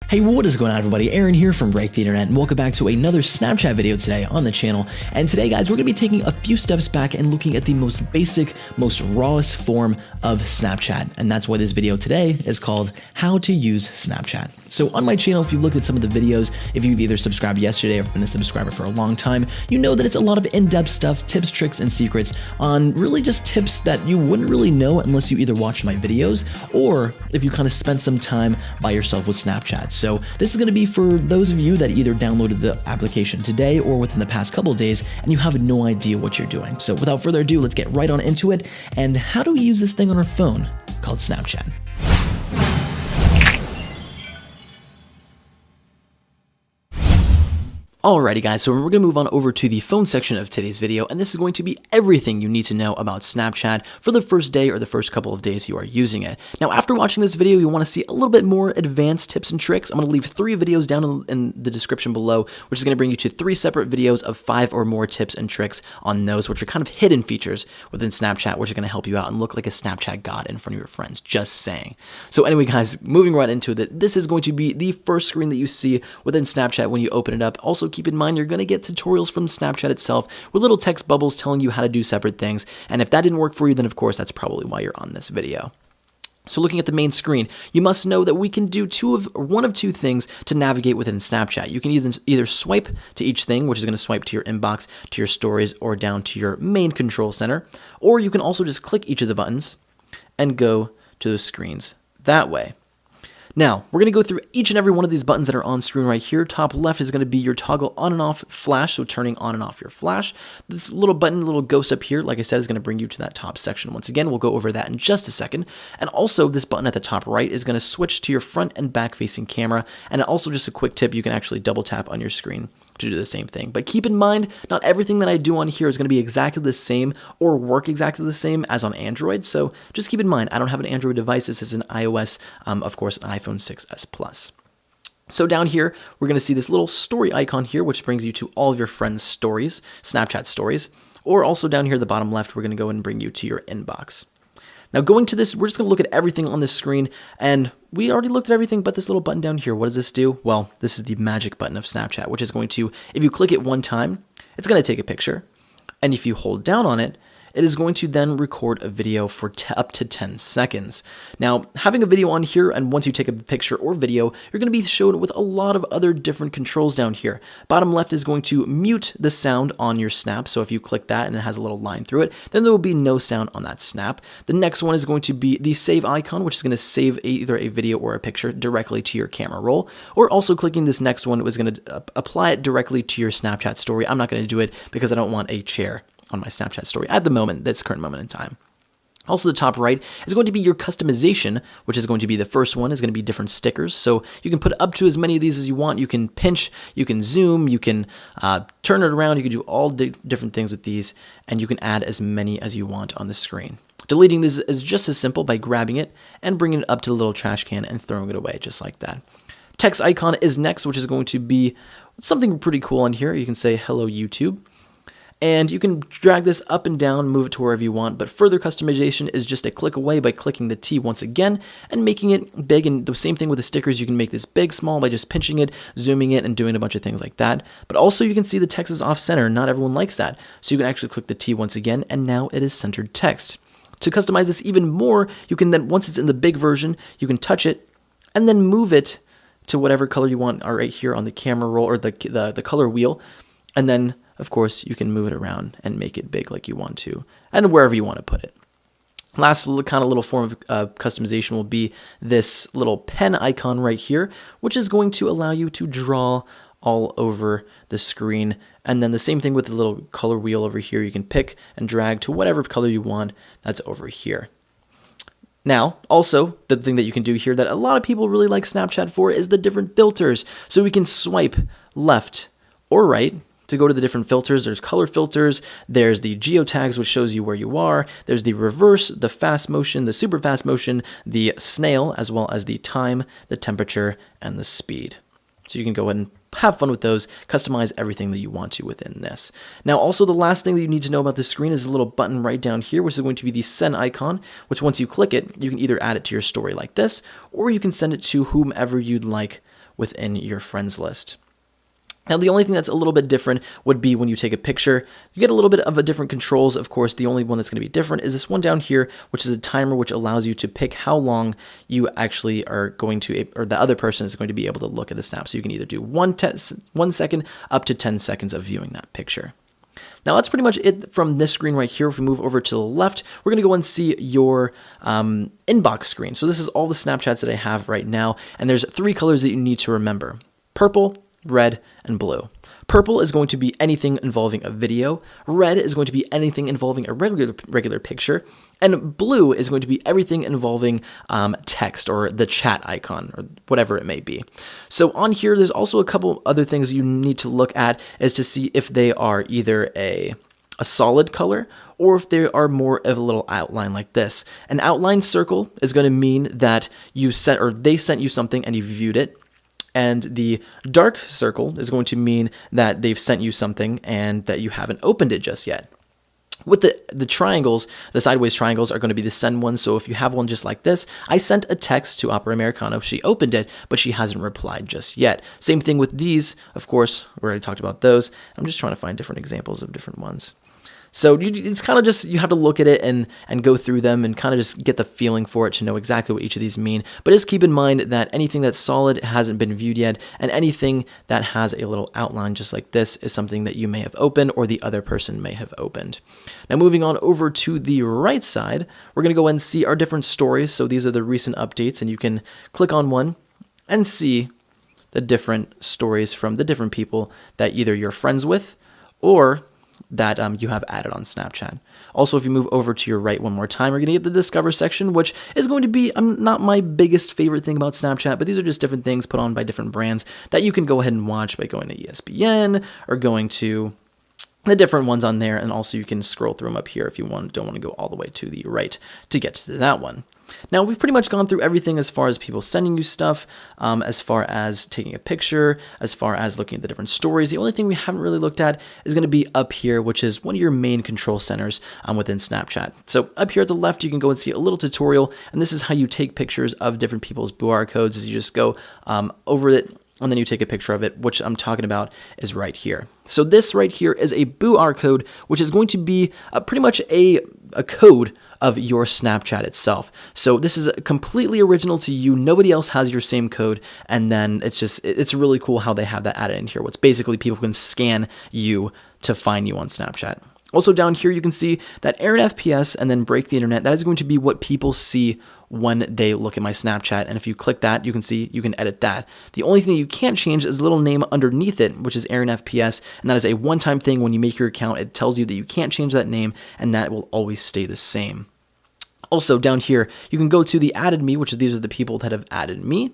Hey, what is going on, everybody? Aaron here from Break the Internet, and welcome back to another Snapchat video today on the channel. And today, guys, we're going to be taking a few steps back and looking at the most basic, most rawest form of Snapchat. And that's why this video today is called How to Use Snapchat. So on my channel, if you looked at some of the videos, if you've either subscribed yesterday or been a subscriber for a long time, you know that it's a lot of in-depth stuff, tips, tricks, and secrets on really just tips that you wouldn't really know unless you either watch my videos or if you kind of spent some time by yourself with Snapchat. So this is going to be for those of you that either downloaded the application today or within the past couple of days and you have no idea what you're doing. So without further ado, let's get right on into it. And how do we use this thing on our phone called Snapchat? Alrighty guys, so we're going to move on over to the phone section of today's video, and this is going to be everything you need to know about Snapchat for the first day or the first couple of days you are using it. Now after watching this video, you want to see a little bit more advanced tips and tricks. I'm going to leave 3 videos down in the description below, which is going to bring you to 3 separate videos of 5 or more tips and tricks on those, which are kind of hidden features within Snapchat, which are going to help you out and look like a Snapchat god in front of your friends, just saying. So anyway guys, moving right into it, this is going to be the first screen that you see within Snapchat when you open it up. Also keep in mind, you're going to get tutorials from Snapchat itself with little text bubbles telling you how to do separate things. And if that didn't work for you, then of course, that's probably why you're on this video. So looking at the main screen, you must know that we can do one of two things to navigate within Snapchat. You can either swipe to each thing, which is going to swipe to your inbox, to your stories, or down to your main control center. Or you can also just click each of the buttons and go to the screens that way. Now, we're going to go through each and every one of these buttons that are on screen right here. Top left is going to be your toggle on and off flash, so turning on and off your flash. This little button, little ghost up here, like I said, is going to bring you to that top section. Once again, we'll go over that in just a second. And also, this button at the top right is going to switch to your front and back facing camera. And also, just a quick tip, you can actually double tap on your screen to do the same thing. But keep in mind, not everything that I do on here is going to be exactly the same or work exactly the same as on Android. So just keep in mind, I don't have an Android device. This is an iOS, of course, an iPhone 6s Plus. So down here, we're going to see this little story icon here, which brings you to all of your friends' stories, Snapchat stories. Or also down here at the bottom left, we're going to go and bring you to your inbox. Now going to this, we're just going to look at everything on this screen, and we already looked at everything but this little button down here. What does this do? Well, this is the magic button of Snapchat, which is going to, if you click it one time, it's going to take a picture, and if you hold down on it, it is going to then record a video for up to 10 seconds. Now, having a video on here, and once you take a picture or video, you're going to be shown with a lot of other different controls down here. Bottom left is going to mute the sound on your snap, so if you click that and it has a little line through it, then there will be no sound on that snap. The next one is going to be the save icon, which is going to save either a video or a picture directly to your camera roll, or also clicking this next one is going to apply it directly to your Snapchat story. I'm not going to do it because I don't want a chair on my Snapchat story at the moment, this current moment in time. Also, the top right is going to be your customization, which is going to be the first one, is going to be different stickers. So you can put up to as many of these as you want. You can pinch, you can zoom, you can turn it around, you can do all different things with these, and you can add as many as you want on the screen. Deleting this is just as simple by grabbing it and bringing it up to the little trash can and throwing it away just like that. Text icon is next, which is going to be something pretty cool on here. You can say, "Hello, YouTube." And you can drag this up and down, move it to wherever you want, but further customization is just a click away by clicking the T once again and making it big. And the same thing with the stickers, you can make this big, small by just pinching it, zooming it, and doing a bunch of things like that. But also you can see the text is off center. Not everyone likes that. So you can actually click the T once again, and now it is centered text. To customize this even more, you can then, once it's in the big version, you can touch it and then move it to whatever color you want right here on the camera roll or the color wheel. And then of course, you can move it around and make it big like you want to, and wherever you want to put it. Last kind of little form of customization will be this little pen icon right here, which is going to allow you to draw all over the screen. And then the same thing with the little color wheel over here. You can pick and drag to whatever color you want that's over here. Now, also, the thing that you can do here that a lot of people really like Snapchat for is the different filters. So we can swipe left or right to go to the different filters. There's color filters, there's the geotags, which shows you where you are, there's the reverse, the fast motion, the super fast motion, the snail, as well as the time, the temperature, and the speed. So you can go ahead and have fun with those, customize everything that you want to within this. Now, also the last thing that you need to know about this screen is a little button right down here, which is going to be the send icon, which once you click it, you can either add it to your story like this, or you can send it to whomever you'd like within your friends list. Now, the only thing that's a little bit different would be when you take a picture. You get a little bit of a different controls. Of course, the only one that's going to be different is this one down here, which is a timer, which allows you to pick how long you actually are going to, or the other person is going to be able to look at the snap. So you can either do 1 second up to 10 seconds of viewing that picture. Now, that's pretty much it from this screen right here. If we move over to the left, we're going to go and see your inbox screen. So this is all the Snapchats that I have right now. And there's 3 colors that you need to remember: purple, red, and blue. Purple is going to be anything involving a video. Red is going to be anything involving a regular picture. And blue is going to be everything involving text or the chat icon or whatever it may be. So on here, there's also a couple other things you need to look at is to see if they are either a solid color or if they are more of a little outline like this. An outline circle is going to mean that you sent or they sent you something and you viewed it. And the dark circle is going to mean that they've sent you something and that you haven't opened it just yet. With the triangles, the sideways triangles are going to be the send ones. So if you have one just like this, I sent a text to Opera Americano. She opened it, but she hasn't replied just yet. Same thing with these. Of course, we already talked about those. I'm just trying to find different examples of different ones. So it's kind of just, you have to look at it and go through them and kind of just get the feeling for it to know exactly what each of these mean. But just keep in mind that anything that's solid hasn't been viewed yet, and anything that has a little outline just like this is something that you may have opened or the other person may have opened. Now moving on over to the right side, we're going to go and see our different stories. So these are the recent updates, and you can click on one and see the different stories from the different people that either you're friends with or that you have added on Snapchat. Also, if you move over to your right one more time, we're going to get the Discover section, which is going to be not my biggest favorite thing about Snapchat, but these are just different things put on by different brands that you can go ahead and watch by going to ESPN or going to the different ones on there, and also you can scroll through them up here if you don't want to go all the way to the right to get to that one. Now, we've pretty much gone through everything as far as people sending you stuff, as far as taking a picture, as far as looking at the different stories. The only thing we haven't really looked at is going to be up here, which is one of your main control centers within Snapchat. So up here at the left, you can go and see a little tutorial, and this is how you take pictures of different people's QR codes. As you just go over it, and then you take a picture of it, which I'm talking about is right here. So this right here is a QR code, which is going to be pretty much a code of your Snapchat itself. So this is completely original to you. Nobody else has your same code. And then it's really cool how they have that added in here. What's basically people can scan you to find you on Snapchat. Also down here, you can see that air an FPS and then break the internet. That is going to be what people see when they look at my Snapchat. And if you click that, you can see you can edit that. The only thing that you can't change is the little name underneath it, which is air an FPS. And that is a one-time thing. When you make your account, it tells you that you can't change that name, and that will always stay the same. Also down here, you can go to the added me, which is these are the people that have added me.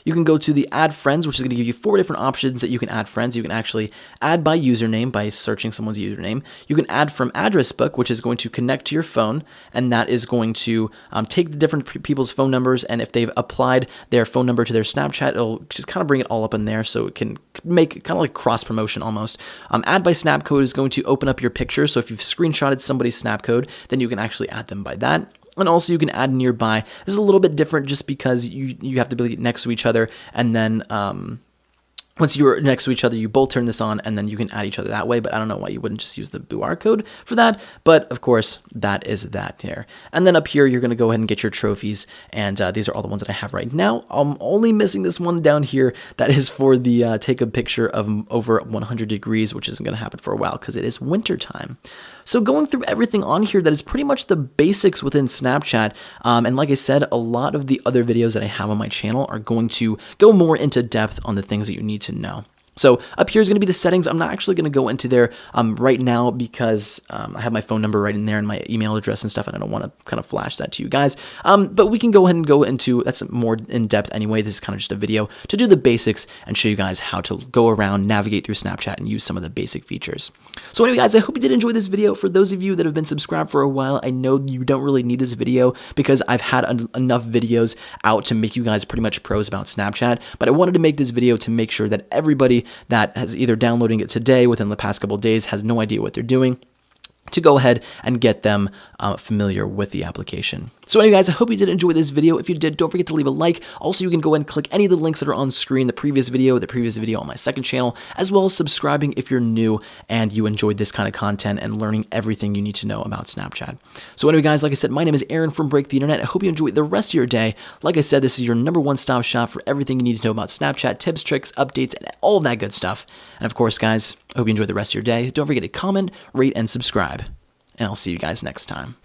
You can go to the add friends, which is going to give you 4 different options that you can add friends. You can actually add by username by searching someone's username. You can add from address book, which is going to connect to your phone, and that is going to take the different people's phone numbers, and if they've applied their phone number to their Snapchat, it'll just kind of bring it all up in there, so it can make kind of like cross promotion almost. Add by snap code is going to open up your picture, so if you've screenshotted somebody's snap code, then you can actually add them by that. And also you can add nearby. This is a little bit different just because you have to be next to each other, and then once you're next to each other, you both turn this on, and then you can add each other that way. But I don't know why you wouldn't just use the QR code for that. But of course, that is that here. And then up here, you're going to go ahead and get your trophies. And these are all the ones that I have right now. I'm only missing this one down here. That is for the take a picture of over 100 degrees, which isn't going to happen for a while because it is winter time. So going through everything on here, that is pretty much the basics within Snapchat. And like I said, a lot of the other videos that I have on my channel are going to go more into depth on the things that you need to know. So up here is going to be the settings. I'm not actually going to go into there right now because I have my phone number right in there and my email address and stuff, and I don't want to kind of flash that to you guys. But we can go ahead and go into, that's more in depth anyway. This is kind of just a video to do the basics and show you guys how to go around, navigate through Snapchat, and use some of the basic features. So anyway, guys, I hope you did enjoy this video. For those of you that have been subscribed for a while, I know you don't really need this video because I've had enough videos out to make you guys pretty much pros about Snapchat. But I wanted to make this video to make sure that everybody that has either downloading it today within the past couple of days has no idea what they're doing, to go ahead and get them familiar with the application. So anyway, guys, I hope you did enjoy this video. If you did, don't forget to leave a like. Also, you can go ahead and click any of the links that are on screen, the previous video on my second channel, as well as subscribing if you're new and you enjoyed this kind of content and learning everything you need to know about Snapchat. So anyway, guys, like I said, my name is Aaron from Break the Internet. I hope you enjoy the rest of your day. Like I said, this is your #1 stop shop for everything you need to know about Snapchat, tips, tricks, updates, and all of that good stuff. And of course, guys, I hope you enjoy the rest of your day. Don't forget to comment, rate, and subscribe. And I'll see you guys next time.